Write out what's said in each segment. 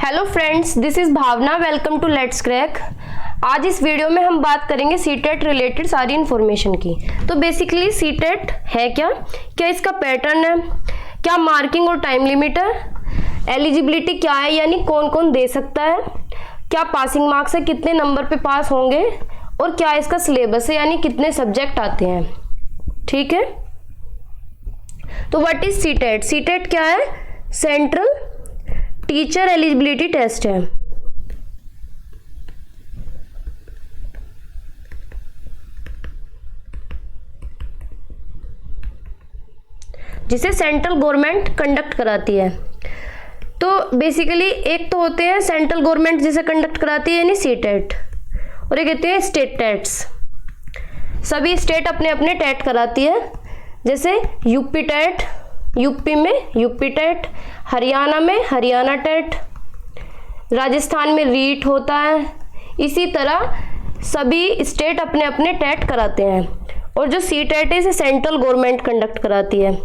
Hello friends, this is Bhavna. Welcome to Let's Crack. आज इस video में हम बात करेंगे सीटेट रिलेटेड सारी इन्फॉर्मेशन की। तो बेसिकली सीटेट है क्या इसका पैटर्न है, क्या मार्किंग और टाइम लिमिट है, एलिजिबिलिटी क्या है यानी कौन कौन दे सकता है, क्या पासिंग मार्क्स है, कितने नंबर पे पास होंगे, और क्या इसका सिलेबस है यानी कितने सब्जेक्ट आते हैं। ठीक है, तो व्हाट इज सीटेट? सीटेट क्या है? सेंट्रल टीचर एलिजिबिलिटी टेस्ट है। जिसे सेंट्रल गवर्नमेंट कंडक्ट कराती है। तो बेसिकली एक तो होते हैं सेंट्रल गवर्नमेंट जिसे कंडक्ट कराती है यानी सीटेट, और एक कहते हैं स्टेट टेट्स। सभी स्टेट अपने अपने टेट कराती है, जैसे यूपी टेट, यूपी में यूपी टेट, हरियाणा में हरियाणा टेट, राजस्थान में रीट होता है। इसी तरह सभी स्टेट अपने अपने टेट कराते हैं, और जो सी टेट है इसे सेंट्रल गवर्नमेंट कंडक्ट कराती है।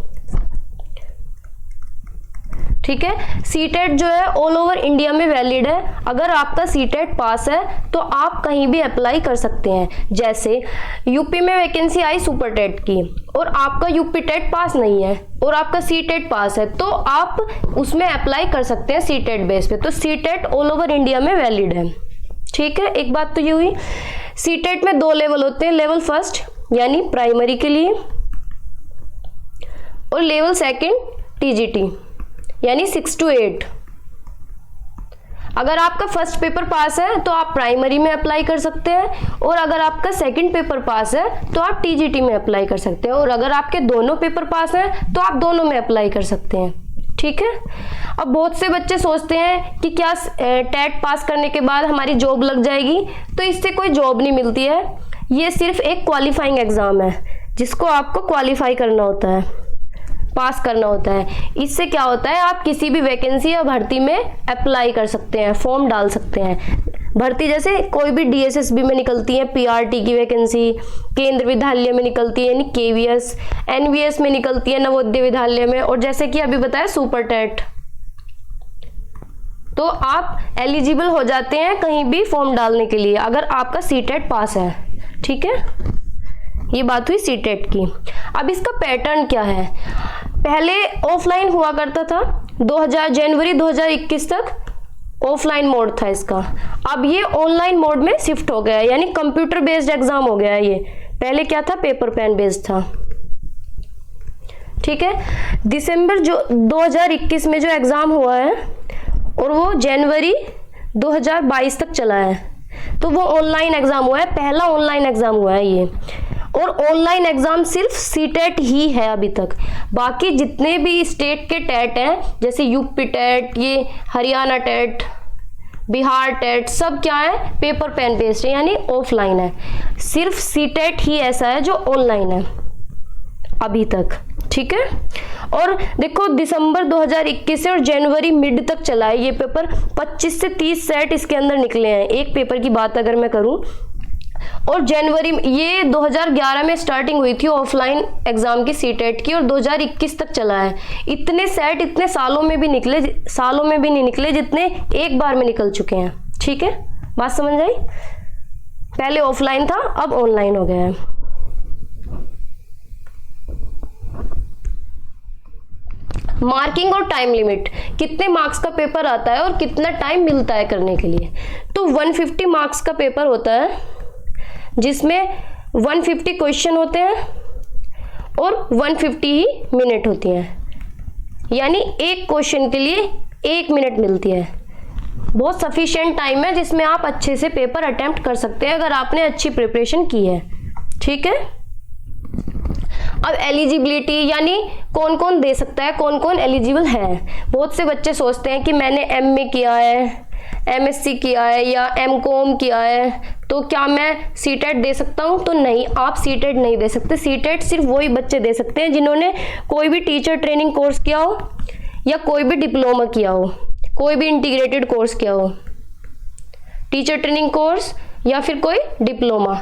ठीक है, सी टेट जो है ऑल ओवर इंडिया में वैलिड है। अगर आपका सी टेट पास है तो आप कहीं भी अप्लाई कर सकते हैं। जैसे यूपी में वैकेंसी आई सुपर टेट की और आपका यूपी टेट पास नहीं है और आपका सी टेट पास है, तो आप उसमें अप्लाई कर सकते हैं सी टेट बेस पे। तो C TET all over India में वैलिड है। ठीक है, एक बात तो ये हुई। सी टेट में दो लेवल होते हैं, लेवल फर्स्ट यानी प्राइमरी के लिए, और लेवल सेकेंड टीजीटी यानी 6 to 8। अगर आपका फर्स्ट पेपर पास है तो आप प्राइमरी में अप्लाई कर सकते हैं, और अगर आपका सेकंड पेपर पास है तो आप टीजीटी में अप्लाई कर सकते हैं, और अगर आपके दोनों पेपर पास हैं तो आप दोनों में अप्लाई कर सकते हैं। ठीक है, अब बहुत से बच्चे सोचते हैं कि क्या टेट पास करने के बाद हमारी जॉब लग जाएगी। तो इससे कोई जॉब नहीं मिलती है। ये सिर्फ एक क्वालिफाइंग एग्जाम है जिसको आपको क्वालिफाई करना होता है, पास करना होता है। इससे क्या होता है, आप किसी भी वैकेंसी या भर्ती में अप्लाई कर सकते हैं, फॉर्म डाल सकते हैं। भर्ती जैसे कोई भी डीएसएसबी में निकलती है पीआरटी की वैकेंसी, केंद्र विद्यालय में निकलती है यानी केवीएस, एनवीएस में निकलती है नवोदय विद्यालय में, और जैसे कि अभी बताया सुपर टेट। तो आप एलिजिबल हो जाते हैं कहीं भी फॉर्म डालने के लिए अगर आपका सीटेट पास है। ठीक है, ये बात हुई सीटेट की। अब इसका पैटर्न क्या है? पहले ऑफलाइन हुआ करता था, जनवरी 2021 तक ऑफलाइन मोड था इसका। अब ये ऑनलाइन मोड में शिफ्ट हो गया है यानी कंप्यूटर बेस्ड एग्जाम हो गया है ये। पहले क्या था, पेपर पेन बेस्ड था। ठीक है, दिसंबर 2021 में जो एग्जाम हुआ है और वो जनवरी 2022 तक चला है, तो वो ऑनलाइन एग्जाम हुआ है, पहला ऑनलाइन एग्जाम हुआ है ये। और ऑनलाइन एग्जाम सिर्फ सीटेट ही है अभी तक। बाकी जितने भी स्टेट के टेट हैं जैसे यूपी टेट, ये हरियाणा टेट, बिहार टेट, सब क्या है, पेपर पेन बेस्ड है यानी ऑफलाइन है। सिर्फ सीटेट ही ऐसा है जो ऑनलाइन है अभी तक। ठीक है, और देखो दिसंबर 2021 से और जनवरी मिड तक चला है ये पेपर। 25 से 30 सेट इसके अंदर निकले हैं एक पेपर की बात अगर मैं करूं। और जनवरी ये 2011 में स्टार्टिंग हुई थी ऑफलाइन एग्जाम की सीटेट की, और 2021 तक चला है। इतने सेट इतने सालों में भी नहीं निकले जितने एक बार में निकल चुके हैं। ठीक है, बात समझ आई? पहले ऑफलाइन था, अब ऑनलाइन हो गया है। मार्किंग और टाइम लिमिट, कितने मार्क्स का पेपर आता है और कितना टाइम मिलता है करने के लिए। तो 150 मार्क्स का पेपर होता है जिसमें 150 क्वेश्चन होते हैं और 150 ही मिनट होती हैं, यानी एक क्वेश्चन के लिए 1 मिनट मिलती है। बहुत सफिशिएंट टाइम है जिसमें आप अच्छे से पेपर अटेम्प्ट कर सकते हैं अगर आपने अच्छी प्रिपरेशन की है। ठीक है, अब एलिजिबिलिटी यानी कौन कौन दे सकता है, कौन कौन एलिजिबल है। बहुत से बच्चे सोचते हैं कि मैंने एमए किया है, एमएससी किया है या एमकॉम किया है, तो क्या मैं सीटेट दे सकता हूं? तो नहीं, आप सीटेट नहीं दे सकते। सीटेट सिर्फ वही बच्चे दे सकते हैं जिन्होंने कोई भी टीचर ट्रेनिंग कोर्स किया हो या कोई भी डिप्लोमा किया हो, कोई भी इंटीग्रेटेड कोर्स किया हो, टीचर ट्रेनिंग कोर्स या फिर कोई डिप्लोमा।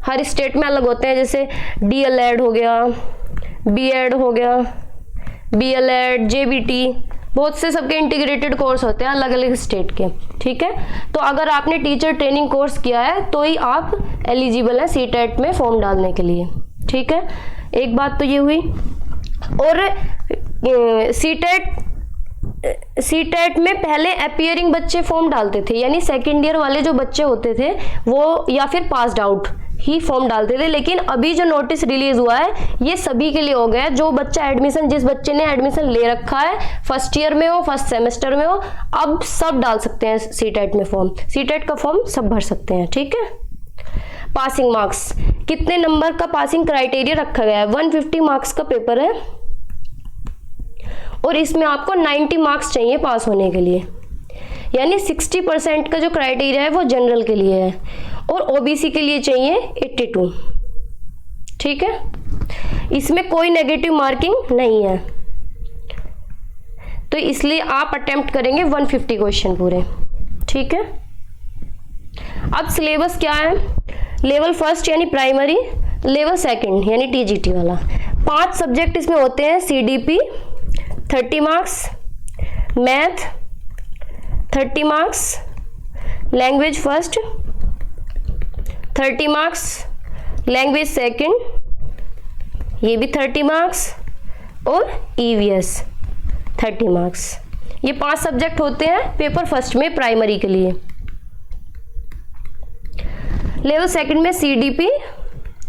हर स्टेट में अलग होते हैं, जैसे डीएलएड हो गया, बीएड हो गया, बीएलएड, जेबीटी, बहुत से सबके इंटीग्रेटेड कोर्स होते हैं अलग अलग स्टेट के, ठीक है। तो अगर आपने टीचर ट्रेनिंग कोर्स किया है तो ही आप एलिजिबल हैं सीटेट में फॉर्म डालने के लिए, ठीक है। एक बात तो ये हुई। और सीटेट में पहले अपीयरिंग बच्चे फॉर्म डालते थे, यानी सेकेंड ईयर वाले जो बच्चे होते थे वो या फिर पास्ड आउट ही फॉर्म डालते थे, लेकिन अभी जो नोटिस रिलीज हुआ है ये सभी के लिए हो गया है। जो बच्चा एडमिशन, जिस बच्चे ने एडमिशन ले रखा है, फर्स्ट ईयर में हो, फर्स्ट सेमेस्टर में हो, अब सब डाल सकते हैं सीटेट में फॉर्म। सीटेट का फॉर्म सब भर सकते हैं, ठीक है। पासिंग मार्क्स, कितने नंबर का पासिंग क्राइटेरिया रखा गया है? 150 मार्क्स का पेपर है और इसमें आपको 90 मार्क्स चाहिए पास होने के लिए, यानी 60% का जो क्राइटेरिया है वो जनरल के लिए है और ओबीसी के लिए चाहिए 82, ठीक है। इसमें कोई नेगेटिव मार्किंग नहीं है, तो इसलिए आप अटेम्प्ट करेंगे 150 क्वेश्चन पूरे, ठीक है। अब सिलेबस क्या है? लेवल फर्स्ट यानी प्राइमरी, लेवल सेकंड यानी टीजीटी वाला। 5 सब्जेक्ट इसमें होते हैं। CDP 30 marks, math 30 marks, language first 30 marks, language second ये भी 30 मार्क्स और ईवीएस 30 मार्क्स। ये 5 सब्जेक्ट होते हैं पेपर फर्स्ट में प्राइमरी के लिए। लेवल सेकंड में CDP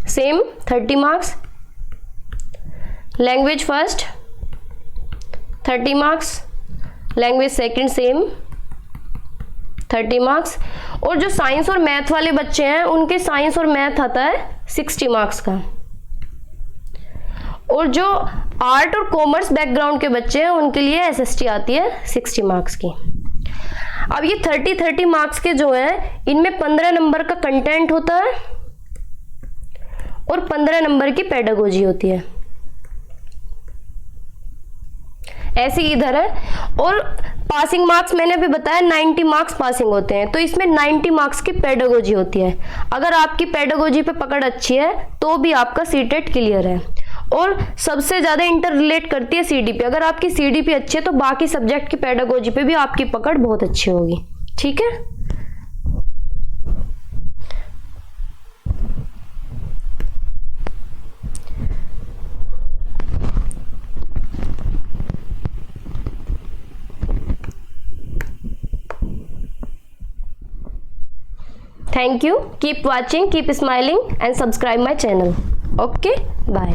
same 30 marks, language first 30 marks, language second same 30 marks. और जो साइंस और मैथ वाले बच्चे हैं उनके साइंस और मैथ आता है 60 मार्क्स का। और जो आर्ट और कॉमर्स बैकग्राउंड के बच्चे हैं उनके लिए एसएसटी आती है 60 मार्क्स की। अब ये 30 मार्क्स के जो हैं इनमें 15 नंबर का कंटेंट होता है और 15 नंबर की पेडागोजी होती है, ऐसे इधर है। और पासिंग मार्क्स मैंने अभी बताया 90 मार्क्स पासिंग होते हैं, तो इसमें 90 मार्क्स की पेडागोजी होती है। अगर आपकी पेडागोजी पे पकड़ अच्छी है तो भी आपका सीटेट क्लियर है। और सबसे ज़्यादा इंटर रिलेट करती है सीडीपी। अगर आपकी सीडीपी अच्छी है तो बाकी सब्जेक्ट की पेडागोजी पे भी आपकी पकड़ बहुत अच्छी होगी, ठीक है। Thank you. Keep watching, keep smiling and subscribe my channel. Okay.